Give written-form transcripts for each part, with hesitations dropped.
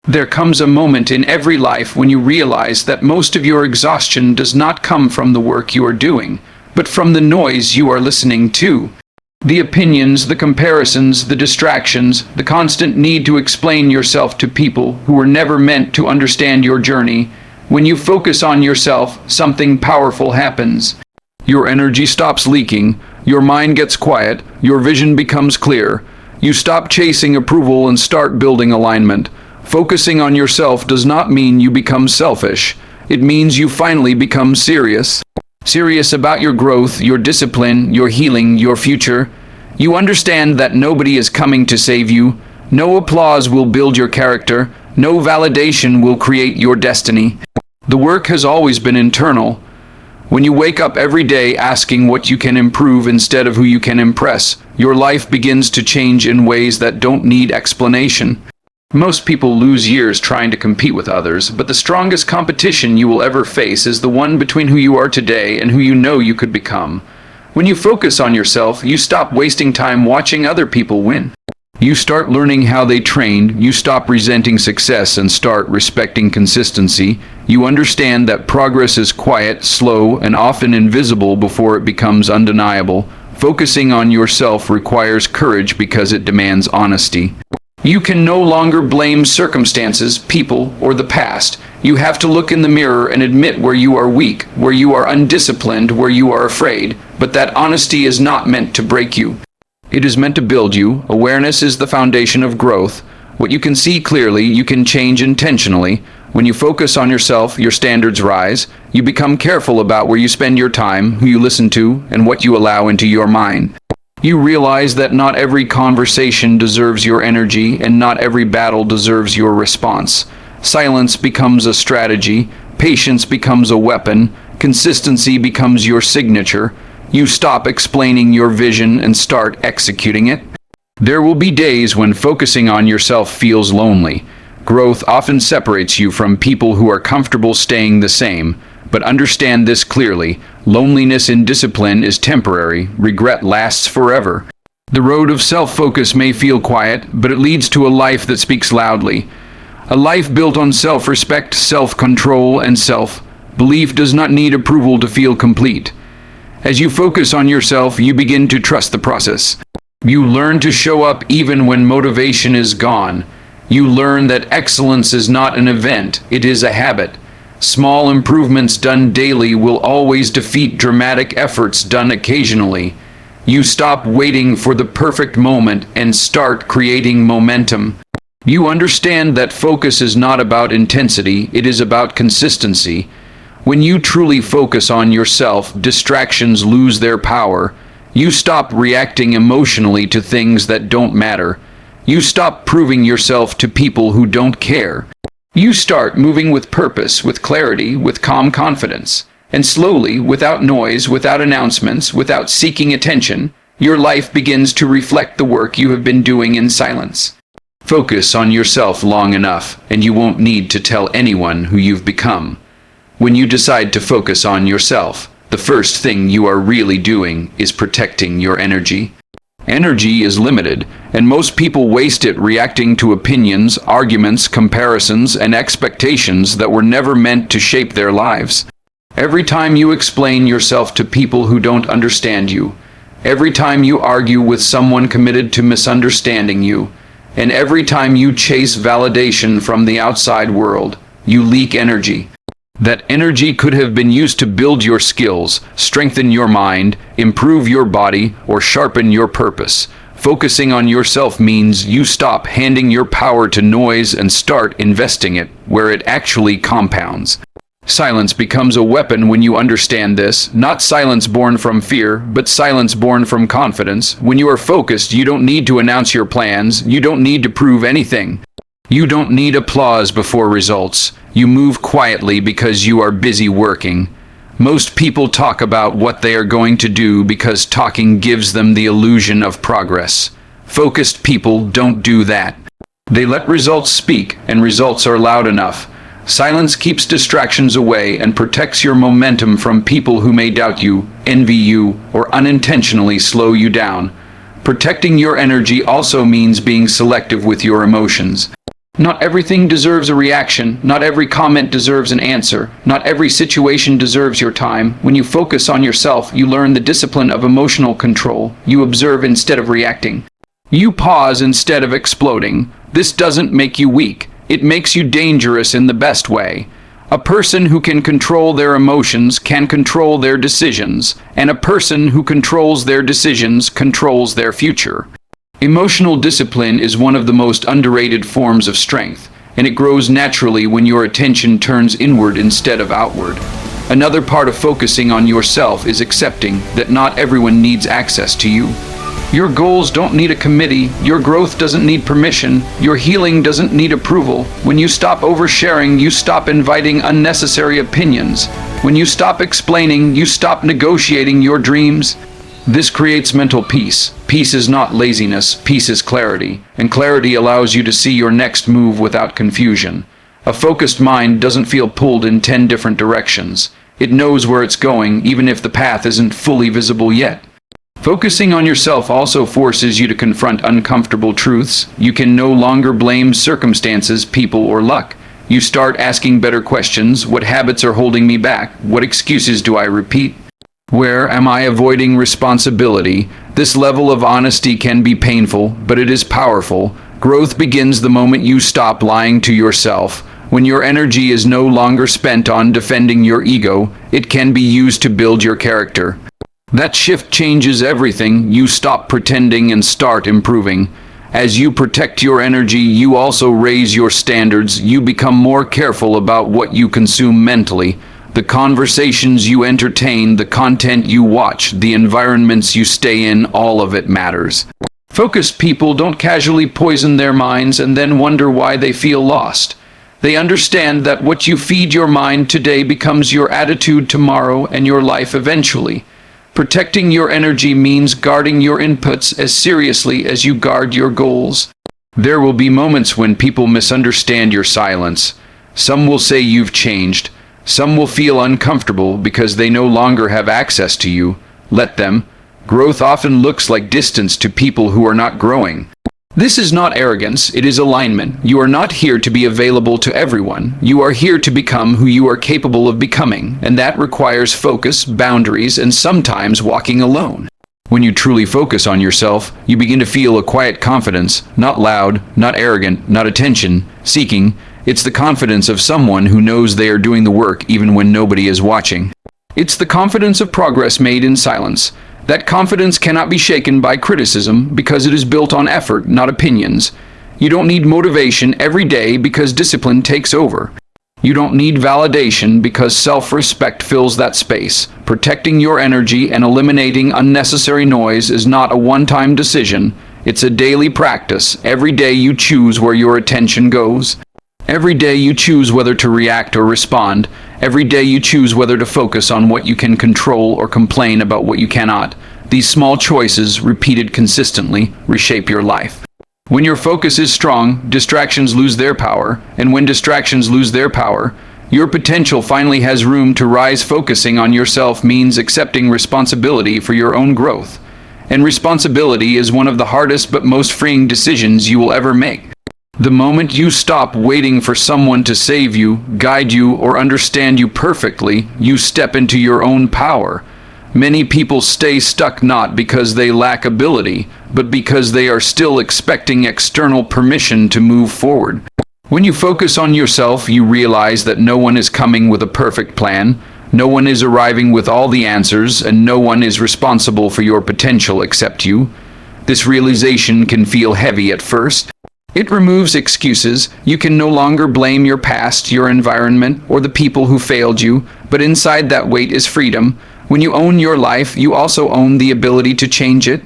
There comes a moment in every life when you realize that most of your exhaustion does not come from the work you are doing, but from the noise you are listening to. The opinions, the comparisons, the distractions, the constant need to explain yourself to people who were never meant to understand your journey. When you focus on yourself, something powerful happens. Your energy stops leaking, your mind gets quiet, your vision becomes clear. You stop chasing approval and start building alignment. Focusing on yourself does not mean you become selfish. It means you finally become serious. Serious about your growth, your discipline, your healing, your future. You understand that nobody is coming to save you. No applause will build your character. No validation will create your destiny. The work has always been internal. When you wake up every day asking what you can improve instead of who you can impress, your life begins to change in ways that don't need explanation. Most people lose years trying to compete with others, but the strongest competition you will ever face is the one between who you are today and who you know you could become. When you focus on yourself, you stop wasting time watching other people win. You start learning how they trained, you stop resenting success and start respecting consistency. You understand that progress is quiet, slow, and often invisible before it becomes undeniable. Focusing on yourself requires courage because it demands honesty. You can no longer blame circumstances, people, or the past. You have to look in the mirror and admit where you are weak, where you are undisciplined, where you are afraid. But that honesty is not meant to break you. It is meant to build you. Awareness is the foundation of growth. What you can see clearly, you can change intentionally. When you focus on yourself, your standards rise. You become careful about where you spend your time, who you listen to, and what you allow into your mind. You realize that not every conversation deserves your energy, and not every battle deserves your response. Silence becomes a strategy, patience becomes a weapon, consistency becomes your signature. You stop explaining your vision and start executing it. There will be days when focusing on yourself feels lonely. Growth often separates you from people who are comfortable staying the same. But understand this clearly, loneliness in discipline is temporary, regret lasts forever. The road of self-focus may feel quiet, but it leads to a life that speaks loudly. A life built on self-respect, self-control, and self-belief does not need approval to feel complete. As you focus on yourself, you begin to trust the process. You learn to show up even when motivation is gone. You learn that excellence is not an event, it is a habit. Small improvements done daily will always defeat dramatic efforts done occasionally. You stop waiting for the perfect moment and start creating momentum. You understand that focus is not about intensity, it is about consistency. When you truly focus on yourself, distractions lose their power. You stop reacting emotionally to things that don't matter. You stop proving yourself to people who don't care. You start moving with purpose, with clarity, with calm confidence. And slowly, without noise, without announcements, without seeking attention, your life begins to reflect the work you have been doing in silence. Focus on yourself long enough, and you won't need to tell anyone who you've become. When you decide to focus on yourself, the first thing you are really doing is protecting your energy. Energy is limited, and most people waste it reacting to opinions, arguments, comparisons, and expectations that were never meant to shape their lives. Every time you explain yourself to people who don't understand you, every time you argue with someone committed to misunderstanding you, and every time you chase validation from the outside world, you leak energy. That energy could have been used to build your skills, strengthen your mind, improve your body, or sharpen your purpose. Focusing on yourself means you stop handing your power to noise and start investing it where it actually compounds. Silence becomes a weapon when you understand this, not silence born from fear, but silence born from confidence. When you are focused, you don't need to announce your plans, you don't need to prove anything. You don't need applause before results. You move quietly because you are busy working. Most people talk about what they are going to do because talking gives them the illusion of progress. Focused people don't do that. They let results speak, and results are loud enough. Silence keeps distractions away and protects your momentum from people who may doubt you, envy you, or unintentionally slow you down. Protecting your energy also means being selective with your emotions. Not everything deserves a reaction. Not every comment deserves an answer. Not every situation deserves your time. When you focus on yourself, you learn the discipline of emotional control. You observe instead of reacting. You pause instead of exploding. This doesn't make you weak. It makes you dangerous in the best way. A person who can control their emotions can control their decisions, and a person who controls their decisions controls their future. Emotional discipline is one of the most underrated forms of strength, and it grows naturally when your attention turns inward instead of outward. Another part of focusing on yourself is accepting that not everyone needs access to you. Your goals don't need a committee, your growth doesn't need permission, your healing doesn't need approval. When you stop oversharing, you stop inviting unnecessary opinions. When you stop explaining, you stop negotiating your dreams. This creates mental peace. Peace is not laziness, peace is clarity, and clarity allows you to see your next move without confusion. A focused mind doesn't feel pulled in 10 different directions. It knows where it's going, even if the path isn't fully visible yet. Focusing on yourself also forces you to confront uncomfortable truths. You can no longer blame circumstances, people, or luck. You start asking better questions. What habits are holding me back? What excuses do I repeat? Where am I avoiding responsibility? This level of honesty can be painful, but it is powerful. Growth begins the moment you stop lying to yourself. When your energy is no longer spent on defending your ego, it can be used to build your character. That shift changes everything. You stop pretending and start improving. As you protect your energy, you also raise your standards. You become more careful about what you consume mentally. The conversations you entertain, the content you watch, the environments you stay in, all of it matters. Focused people don't casually poison their minds and then wonder why they feel lost. They understand that what you feed your mind today becomes your attitude tomorrow and your life eventually. Protecting your energy means guarding your inputs as seriously as you guard your goals. There will be moments when people misunderstand your silence. Some will say you've changed. Some will feel uncomfortable because they no longer have access to you. Let them. Growth often looks like distance to people who are not growing. This is not arrogance, it is alignment. You are not here to be available to everyone. You are here to become who you are capable of becoming, and that requires focus, boundaries, and sometimes walking alone. When you truly focus on yourself, you begin to feel a quiet confidence, not loud, not arrogant, not attention-seeking. It's the confidence of someone who knows they are doing the work even when nobody is watching. It's the confidence of progress made in silence. That confidence cannot be shaken by criticism because it is built on effort, not opinions. You don't need motivation every day because discipline takes over. You don't need validation because self-respect fills that space. Protecting your energy and eliminating unnecessary noise is not a one-time decision. It's a daily practice. Every day you choose where your attention goes. Every day you choose whether to react or respond. Every day you choose whether to focus on what you can control or complain about what you cannot. These small choices, repeated consistently, reshape your life. When your focus is strong, distractions lose their power, and when distractions lose their power, your potential finally has room to rise. Focusing on yourself means accepting responsibility for your own growth. And responsibility is one of the hardest but most freeing decisions you will ever make. The moment you stop waiting for someone to save you, guide you, or understand you perfectly, you step into your own power. Many people stay stuck not because they lack ability, but because they are still expecting external permission to move forward. When you focus on yourself, you realize that no one is coming with a perfect plan, no one is arriving with all the answers, and no one is responsible for your potential except you. This realization can feel heavy at first. It removes excuses. You can no longer blame your past, your environment, or the people who failed you, but inside that weight is freedom. When you own your life, you also own the ability to change it.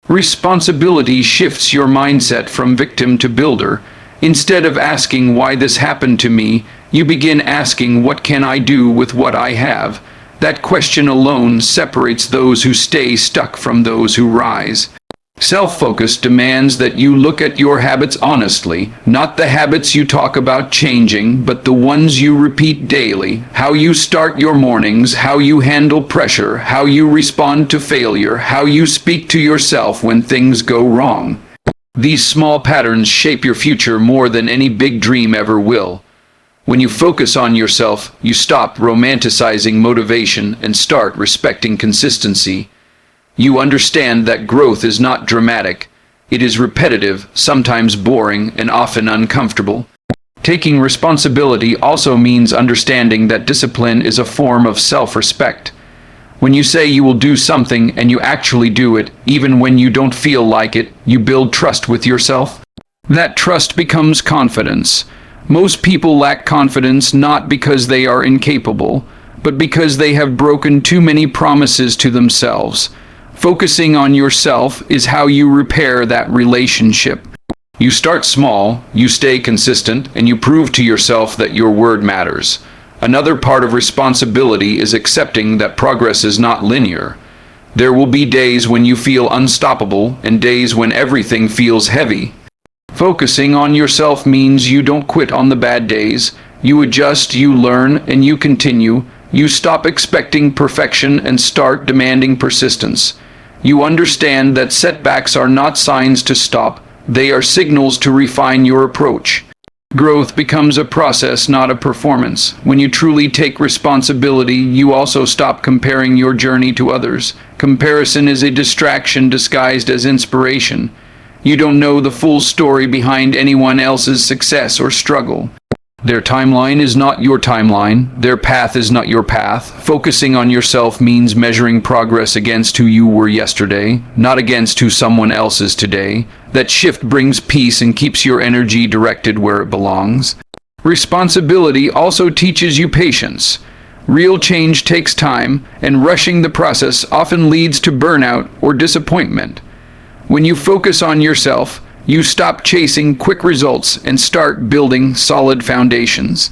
Responsibility shifts your mindset from victim to builder. Instead of asking why this happened to me, you begin asking what can I do with what I have. That question alone separates those who stay stuck from those who rise. Self-focus demands that you look at your habits honestly, not the habits you talk about changing, but the ones you repeat daily. How you start your mornings, how you handle pressure, how you respond to failure, how you speak to yourself when things go wrong. These small patterns shape your future more than any big dream ever will. When you focus on yourself, you stop romanticizing motivation and start respecting consistency. You understand that growth is not dramatic. It is repetitive, sometimes boring, and often uncomfortable. Taking responsibility also means understanding that discipline is a form of self-respect. When you say you will do something and you actually do it, even when you don't feel like it, you build trust with yourself. That trust becomes confidence. Most people lack confidence not because they are incapable, but because they have broken too many promises to themselves. Focusing on yourself is how you repair that relationship. You start small, you stay consistent, and you prove to yourself that your word matters. Another part of responsibility is accepting that progress is not linear. There will be days when you feel unstoppable and days when everything feels heavy. Focusing on yourself means you don't quit on the bad days. You adjust, you learn, and you continue. You stop expecting perfection and start demanding persistence. You understand that setbacks are not signs to stop. They are signals to refine your approach. Growth becomes a process, not a performance. When you truly take responsibility, you also stop comparing your journey to others. Comparison is a distraction disguised as inspiration. You don't know the full story behind anyone else's success or struggle. Their timeline is not your timeline. Their path is not your path. Focusing on yourself means measuring progress against who you were yesterday, not against who someone else is today. That shift brings peace and keeps your energy directed where it belongs. Responsibility also teaches you patience. Real change takes time, and rushing the process often leads to burnout or disappointment. When you focus on yourself, you stop chasing quick results and start building solid foundations.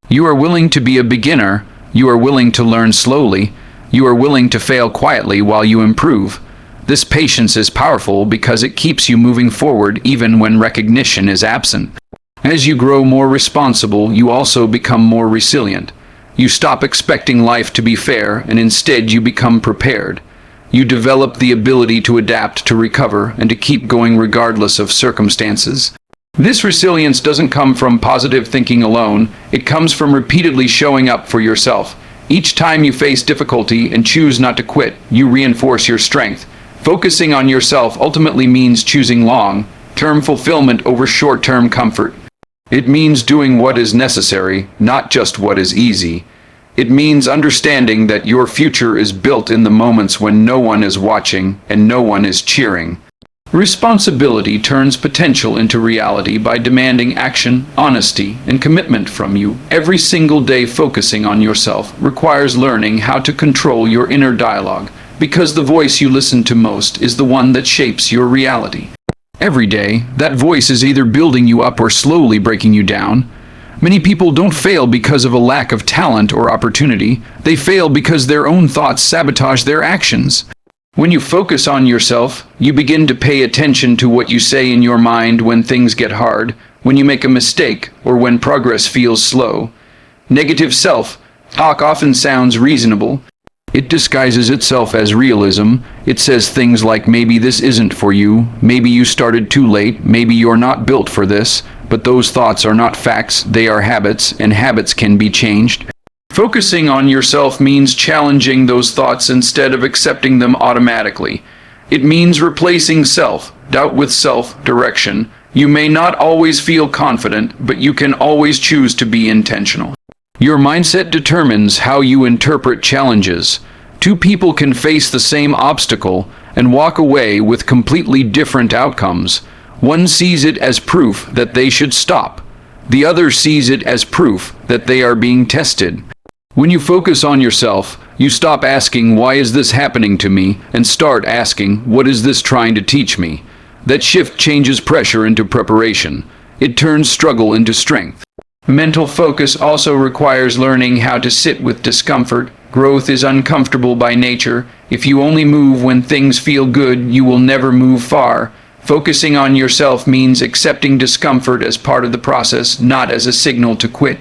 You are willing to be a beginner. You are willing to learn slowly. You are willing to fail quietly while you improve. This patience is powerful because it keeps you moving forward even when recognition is absent. As you grow more responsible, you also become more resilient. You stop expecting life to be fair, and instead you become prepared. You develop the ability to adapt, to recover, and to keep going regardless of circumstances. This resilience doesn't come from positive thinking alone. It comes from repeatedly showing up for yourself. Each time you face difficulty and choose not to quit, you reinforce your strength. Focusing on yourself ultimately means choosing long-term fulfillment over short-term comfort. It means doing what is necessary, not just what is easy. It means understanding that your future is built in the moments when no one is watching and no one is cheering. Responsibility turns potential into reality by demanding action, honesty, and commitment from you. Every single day focusing on yourself requires learning how to control your inner dialogue, because the voice you listen to most is the one that shapes your reality. Every day, that voice is either building you up or slowly breaking you down. Many people don't fail because of a lack of talent or opportunity. They fail because their own thoughts sabotage their actions. When you focus on yourself, you begin to pay attention to what you say in your mind when things get hard, when you make a mistake, or when progress feels slow. Negative self-talk often sounds reasonable. It disguises itself as realism. It says things like, maybe this isn't for you, maybe you started too late, maybe you're not built for this. But those thoughts are not facts, they are habits, and habits can be changed. Focusing on yourself means challenging those thoughts instead of accepting them automatically. It means replacing self-doubt with self-direction. You may not always feel confident, but you can always choose to be intentional. Your mindset determines how you interpret challenges. Two people can face the same obstacle and walk away with completely different outcomes. One sees it as proof that they should stop. The other sees it as proof that they are being tested. When you focus on yourself, you stop asking, why is this happening to me? And start asking, what is this trying to teach me? That shift changes pressure into preparation. It turns struggle into strength. Mental focus also requires learning how to sit with discomfort. Growth is uncomfortable by nature. If you only move when things feel good, you will never move far. Focusing on yourself means accepting discomfort as part of the process, not as a signal to quit.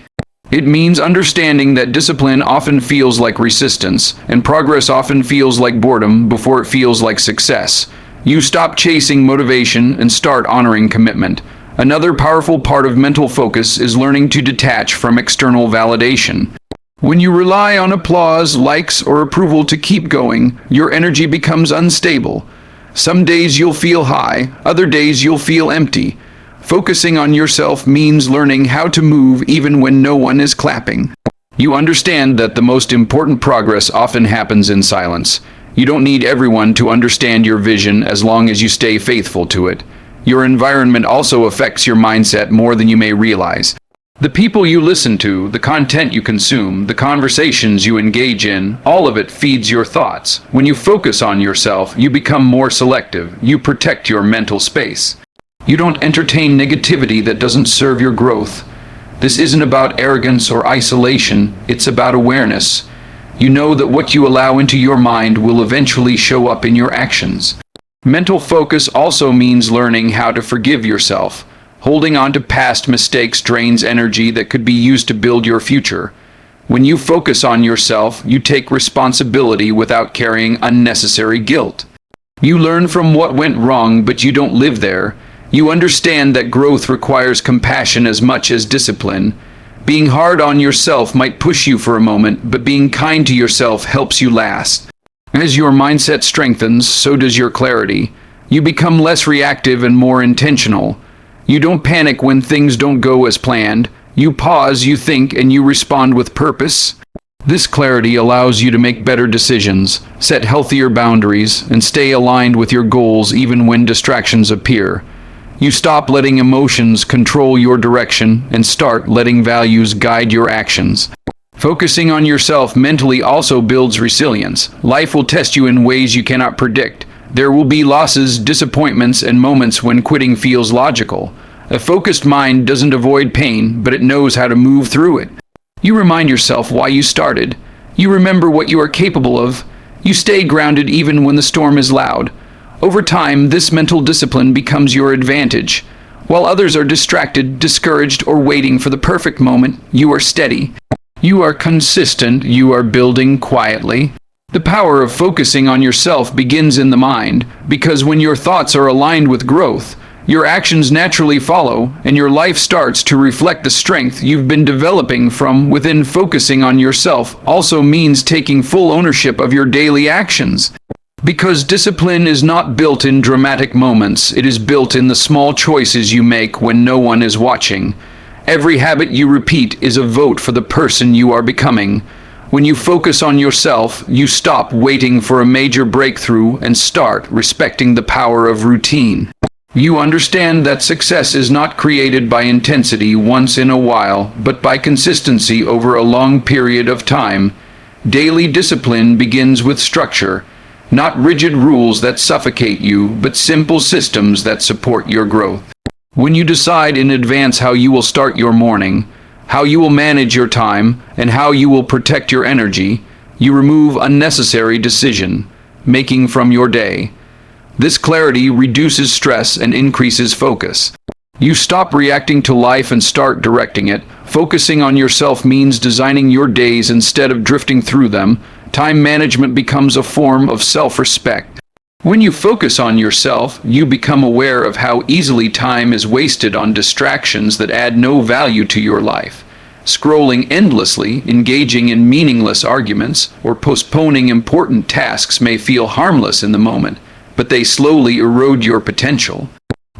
It means understanding that discipline often feels like resistance, and progress often feels like boredom before it feels like success. You stop chasing motivation and start honoring commitment. Another powerful part of mental focus is learning to detach from external validation. When you rely on applause, likes, or approval to keep going, your energy becomes unstable. Some days you'll feel high, other days you'll feel empty. Focusing on yourself means learning how to move even when no one is clapping. You understand that the most important progress often happens in silence. You don't need everyone to understand your vision as long as you stay faithful to it. Your environment also affects your mindset more than you may realize. The people you listen to, the content you consume, the conversations you engage in, all of it feeds your thoughts. When you focus on yourself, you become more selective. You protect your mental space. You don't entertain negativity that doesn't serve your growth. This isn't about arrogance or isolation, it's about awareness. You know that what you allow into your mind will eventually show up in your actions. Mental focus also means learning how to forgive yourself. Holding on to past mistakes drains energy that could be used to build your future. When you focus on yourself, you take responsibility without carrying unnecessary guilt. You learn from what went wrong, but you don't live there. You understand that growth requires compassion as much as discipline. Being hard on yourself might push you for a moment, but being kind to yourself helps you last. As your mindset strengthens, so does your clarity. You become less reactive and more intentional. You don't panic when things don't go as planned. You pause, you think, and you respond with purpose. This clarity allows you to make better decisions, set healthier boundaries, and stay aligned with your goals even when distractions appear. You stop letting emotions control your direction and start letting values guide your actions. Focusing on yourself mentally also builds resilience. Life will test you in ways you cannot predict. There will be losses, disappointments, and moments when quitting feels logical. A focused mind doesn't avoid pain, but it knows how to move through it. You remind yourself why you started. You remember what you are capable of. You stay grounded even when the storm is loud. Over time, this mental discipline becomes your advantage. While others are distracted, discouraged, or waiting for the perfect moment, you are steady. You are consistent. You are building quietly. The power of focusing on yourself begins in the mind, because when your thoughts are aligned with growth, your actions naturally follow, and your life starts to reflect the strength you've been developing from within. Focusing on yourself also means taking full ownership of your daily actions. Because discipline is not built in dramatic moments, it is built in the small choices you make when no one is watching. Every habit you repeat is a vote for the person you are becoming. When you focus on yourself, you stop waiting for a major breakthrough and start respecting the power of routine. You understand that success is not created by intensity once in a while, but by consistency over a long period of time. Daily discipline begins with structure. Not rigid rules that suffocate you, but simple systems that support your growth. When you decide in advance how you will start your morning, how you will manage your time, and how you will protect your energy, you remove unnecessary decision making from your day. This clarity reduces stress and increases focus. You stop reacting to life and start directing it. Focusing on yourself means designing your days instead of drifting through them. Time management becomes a form of self-respect. When you focus on yourself, you become aware of how easily time is wasted on distractions that add no value to your life. Scrolling endlessly, engaging in meaningless arguments, or postponing important tasks may feel harmless in the moment, but they slowly erode your potential.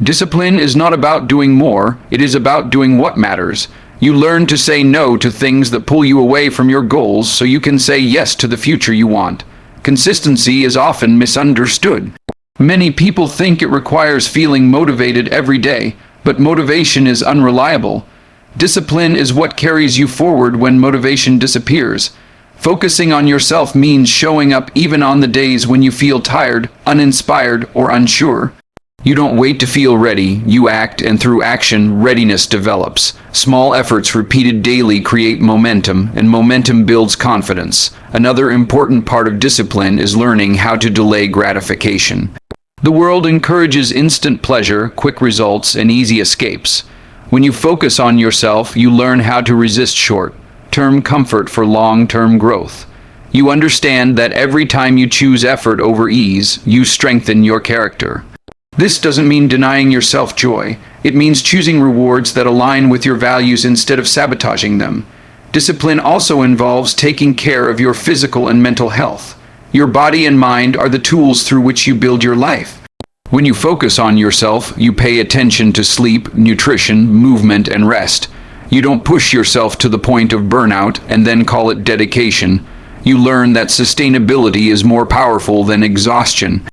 Discipline is not about doing more, it is about doing what matters. You learn to say no to things that pull you away from your goals so you can say yes to the future you want. Consistency is often misunderstood. Many people think it requires feeling motivated every day, but motivation is unreliable. Discipline is what carries you forward when motivation disappears. Focusing on yourself means showing up even on the days when you feel tired, uninspired, or unsure. You don't wait to feel ready, you act, and through action, readiness develops. Small efforts repeated daily create momentum, and momentum builds confidence. Another important part of discipline is learning how to delay gratification. The world encourages instant pleasure, quick results, and easy escapes. When you focus on yourself, you learn how to resist short-term comfort for long-term growth. You understand that every time you choose effort over ease, you strengthen your character. This doesn't mean denying yourself joy. It means choosing rewards that align with your values instead of sabotaging them. Discipline also involves taking care of your physical and mental health. Your body and mind are the tools through which you build your life. When you focus on yourself, you pay attention to sleep, nutrition, movement, and rest. You don't push yourself to the point of burnout and then call it dedication. You learn that sustainability is more powerful than exhaustion.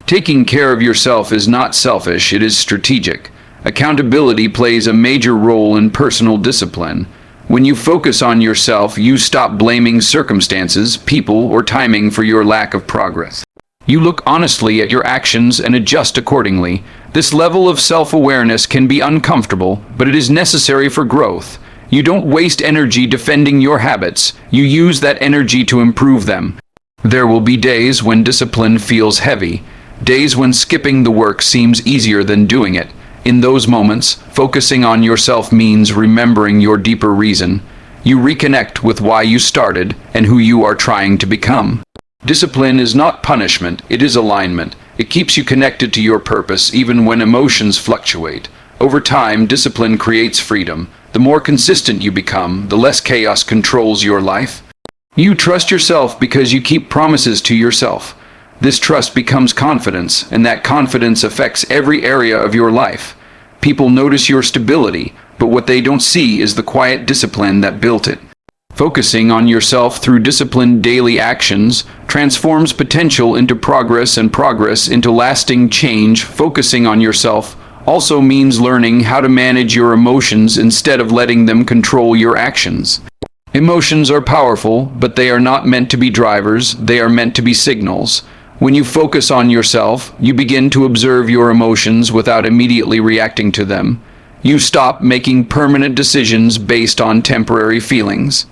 Taking care of yourself is not selfish, it is strategic. Accountability plays a major role in personal discipline. When you focus on yourself, you stop blaming circumstances, people, or timing for your lack of progress. You look honestly at your actions and adjust accordingly. This level of self-awareness can be uncomfortable, but it is necessary for growth. You don't waste energy defending your habits. You use that energy to improve them. There will be days when discipline feels heavy, days when skipping the work seems easier than doing it. In those moments, focusing on yourself means remembering your deeper reason. You reconnect with why you started and who you are trying to become. Discipline is not punishment, it is alignment. It keeps you connected to your purpose even when emotions fluctuate. Over time, discipline creates freedom. The more consistent you become, the less chaos controls your life. You trust yourself because you keep promises to yourself. This trust becomes confidence, and that confidence affects every area of your life. People notice your stability, but what they don't see is the quiet discipline that built it. Focusing on yourself through disciplined daily actions transforms potential into progress and progress into lasting change. Focusing on yourself also means learning how to manage your emotions instead of letting them control your actions. Emotions are powerful, but they are not meant to be drivers, they are meant to be signals. When you focus on yourself, you begin to observe your emotions without immediately reacting to them. You stop making permanent decisions based on temporary feelings.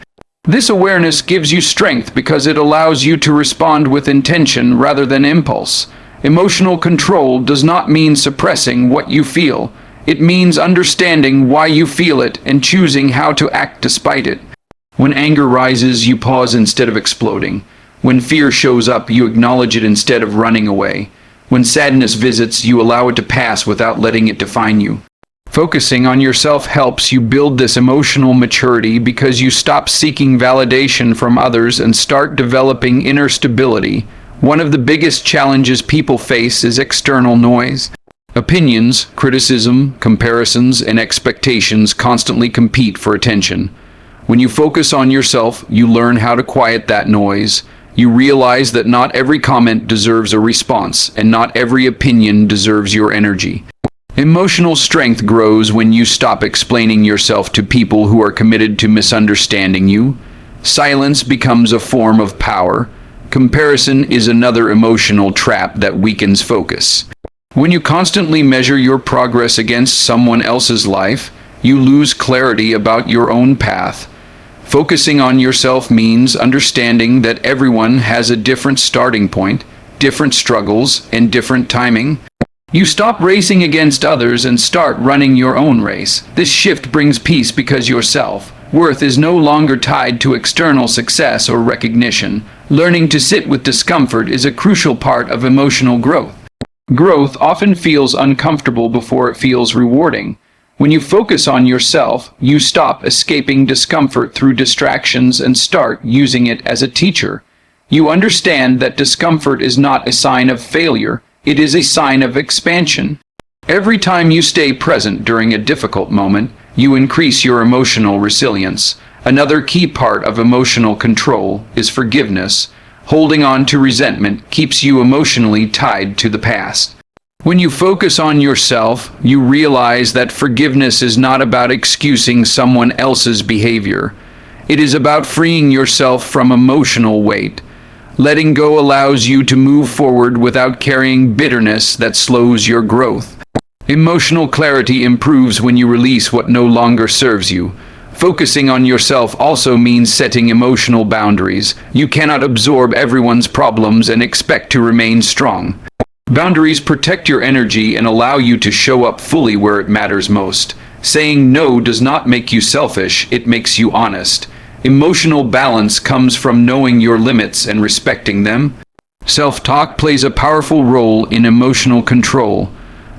This awareness gives you strength because it allows you to respond with intention rather than impulse. Emotional control does not mean suppressing what you feel. It means understanding why you feel it and choosing how to act despite it. When anger rises, you pause instead of exploding. When fear shows up, you acknowledge it instead of running away. When sadness visits, you allow it to pass without letting it define you. Focusing on yourself helps you build this emotional maturity because you stop seeking validation from others and start developing inner stability. One of the biggest challenges people face is external noise. Opinions, criticism, comparisons, and expectations constantly compete for attention. When you focus on yourself, you learn how to quiet that noise. You realize that not every comment deserves a response, and not every opinion deserves your energy. Emotional strength grows when you stop explaining yourself to people who are committed to misunderstanding you. Silence becomes a form of power. Comparison is another emotional trap that weakens focus. When you constantly measure your progress against someone else's life, you lose clarity about your own path. Focusing on yourself means understanding that everyone has a different starting point, different struggles, and different timing. You stop racing against others and start running your own race. This shift brings peace because your self-worth is no longer tied to external success or recognition. Learning to sit with discomfort is a crucial part of emotional growth. Growth often feels uncomfortable before it feels rewarding. When you focus on yourself, you stop escaping discomfort through distractions and start using it as a teacher. You understand that discomfort is not a sign of failure, it is a sign of expansion. Every time you stay present during a difficult moment, you increase your emotional resilience. Another key part of emotional control is forgiveness. Holding on to resentment keeps you emotionally tied to the past. When you focus on yourself, you realize that forgiveness is not about excusing someone else's behavior. It is about freeing yourself from emotional weight. Letting go allows you to move forward without carrying bitterness that slows your growth. Emotional clarity improves when you release what no longer serves you. Focusing on yourself also means setting emotional boundaries. You cannot absorb everyone's problems and expect to remain strong. Boundaries protect your energy and allow you to show up fully where it matters most. Saying no does not make you selfish, it makes you honest. Emotional balance comes from knowing your limits and respecting them. Self-talk plays a powerful role in emotional control.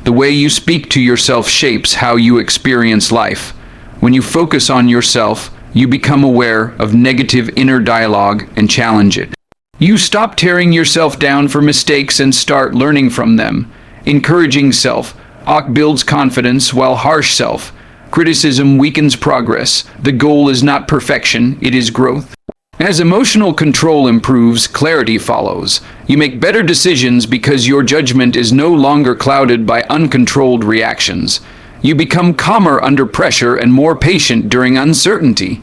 The way you speak to yourself shapes how you experience life. When you focus on yourself, you become aware of negative inner dialogue and challenge it. You stop tearing yourself down for mistakes and start learning from them. Encouraging self-talk builds confidence, while harsh self-criticism weakens progress. The goal is not perfection, it is growth. As emotional control improves, clarity follows. You make better decisions because your judgment is no longer clouded by uncontrolled reactions. You become calmer under pressure and more patient during uncertainty.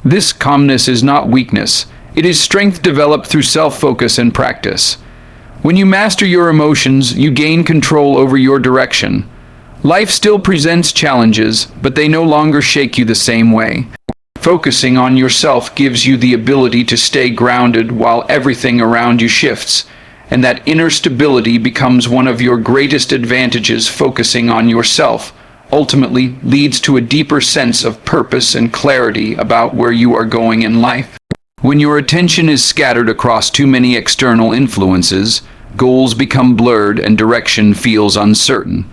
This calmness is not weakness. It is strength developed through self-focus and practice. When you master your emotions, you gain control over your direction. Life still presents challenges, but they no longer shake you the same way. Focusing on yourself gives you the ability to stay grounded while everything around you shifts, and that inner stability becomes one of your greatest advantages. Focusing on yourself ultimately leads to a deeper sense of purpose and clarity about where you are going in life. When your attention is scattered across too many external influences, goals become blurred and direction feels uncertain.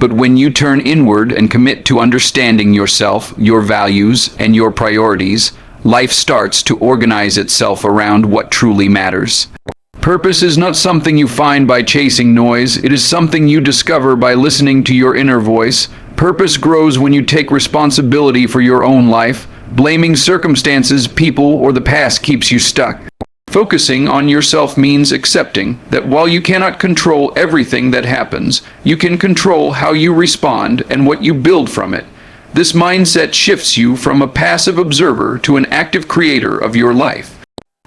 But when you turn inward and commit to understanding yourself, your values, and your priorities, life starts to organize itself around what truly matters. Purpose is not something you find by chasing noise. It is something you discover by listening to your inner voice. Purpose grows when you take responsibility for your own life. Blaming circumstances, people, or the past keeps you stuck. Focusing on yourself means accepting that while you cannot control everything that happens, you can control how you respond and what you build from it. This mindset shifts you from a passive observer to an active creator of your life.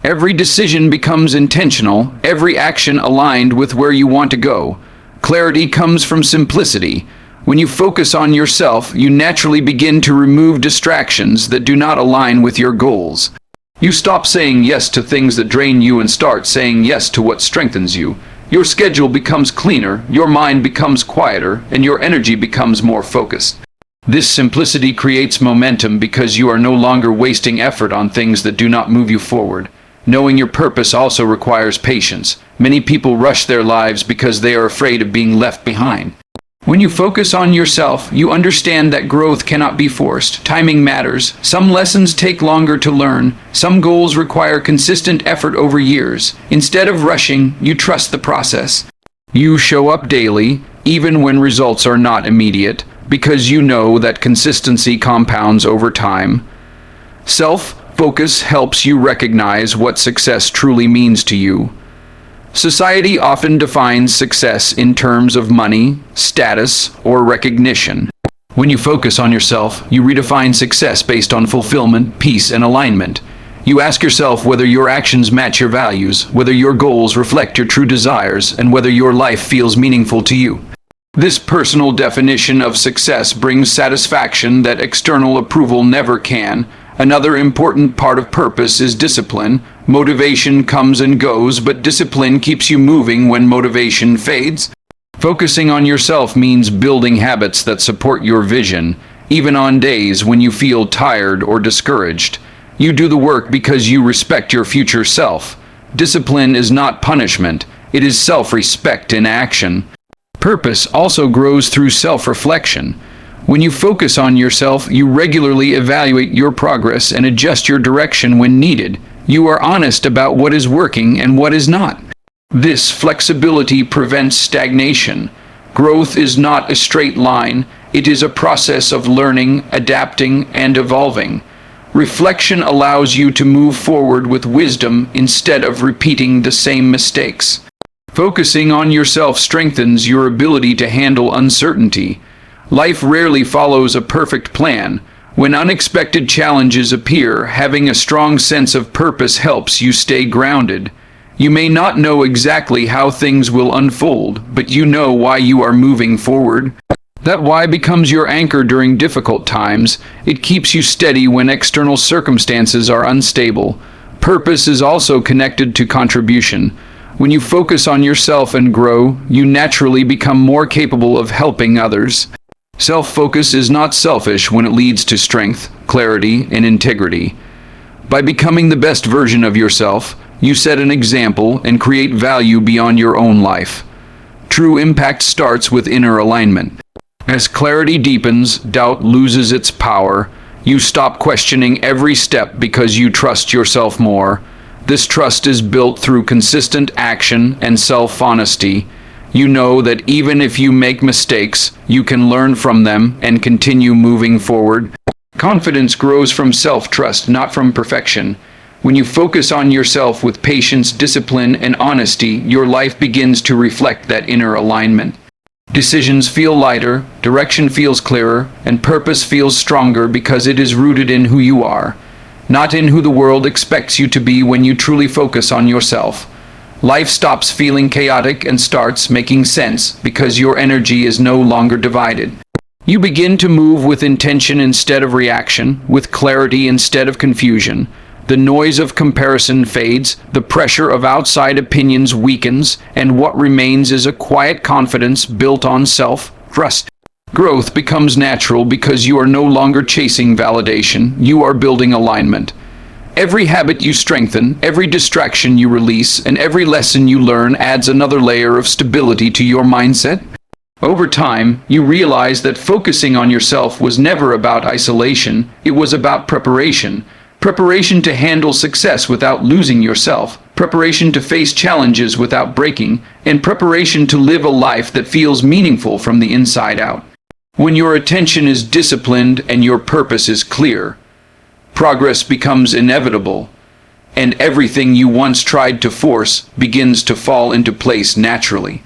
Every decision becomes intentional, every action aligned with where you want to go. Clarity comes from simplicity. When you focus on yourself, you naturally begin to remove distractions that do not align with your goals. You stop saying yes to things that drain you and start saying yes to what strengthens you. Your schedule becomes cleaner, your mind becomes quieter, and your energy becomes more focused. This simplicity creates momentum because you are no longer wasting effort on things that do not move you forward. Knowing your purpose also requires patience. Many people rush their lives because they are afraid of being left behind. When you focus on yourself, you understand that growth cannot be forced. Timing matters. Some lessons take longer to learn. Some goals require consistent effort over years. Instead of rushing, you trust the process. You show up daily, even when results are not immediate, because you know that consistency compounds over time. Self-focus helps you recognize what success truly means to you. Society often defines success in terms of money, status, or recognition. When you focus on yourself, you redefine success based on fulfillment, peace, and alignment. You ask yourself whether your actions match your values, whether your goals reflect your true desires, and whether your life feels meaningful to you. This personal definition of success brings satisfaction that external approval never can. Another important part of purpose is discipline. Motivation comes and goes, but discipline keeps you moving when motivation fades. Focusing on yourself means building habits that support your vision, even on days when you feel tired or discouraged. You do the work because you respect your future self. Discipline is not punishment, it is self-respect in action. Purpose also grows through self-reflection. When you focus on yourself, you regularly evaluate your progress and adjust your direction when needed. You are honest about what is working and what is not. This flexibility prevents stagnation. Growth is not a straight line. It is a process of learning, adapting, and evolving. Reflection allows you to move forward with wisdom instead of repeating the same mistakes. Focusing on yourself strengthens your ability to handle uncertainty. Life rarely follows a perfect plan. When unexpected challenges appear, having a strong sense of purpose helps you stay grounded. You may not know exactly how things will unfold, but you know why you are moving forward. That why becomes your anchor during difficult times. It keeps you steady when external circumstances are unstable. Purpose is also connected to contribution. When you focus on yourself and grow, you naturally become more capable of helping others. Self-focus is not selfish when it leads to strength, clarity, and integrity. By becoming the best version of yourself, you set an example and create value beyond your own life. True impact starts with inner alignment. As clarity deepens, doubt loses its power. You stop questioning every step because you trust yourself more. This trust is built through consistent action and self-honesty. You know that even if you make mistakes, you can learn from them and continue moving forward. Confidence grows from self-trust, not from perfection. When you focus on yourself with patience, discipline, and honesty, your life begins to reflect that inner alignment. Decisions feel lighter, direction feels clearer, and purpose feels stronger because it is rooted in who you are, not in who the world expects you to be. When you truly focus on yourself, life stops feeling chaotic and starts making sense because your energy is no longer divided. You begin to move with intention instead of reaction, with clarity instead of confusion. The noise of comparison fades, the pressure of outside opinions weakens, and what remains is a quiet confidence built on self-trust. Growth becomes natural because you are no longer chasing validation, you are building alignment. Every habit you strengthen, every distraction you release, and every lesson you learn adds another layer of stability to your mindset. Over time, you realize that focusing on yourself was never about isolation, it was about preparation. Preparation to handle success without losing yourself, preparation to face challenges without breaking, and preparation to live a life that feels meaningful from the inside out. When your attention is disciplined and your purpose is clear, progress becomes inevitable, and everything you once tried to force begins to fall into place naturally.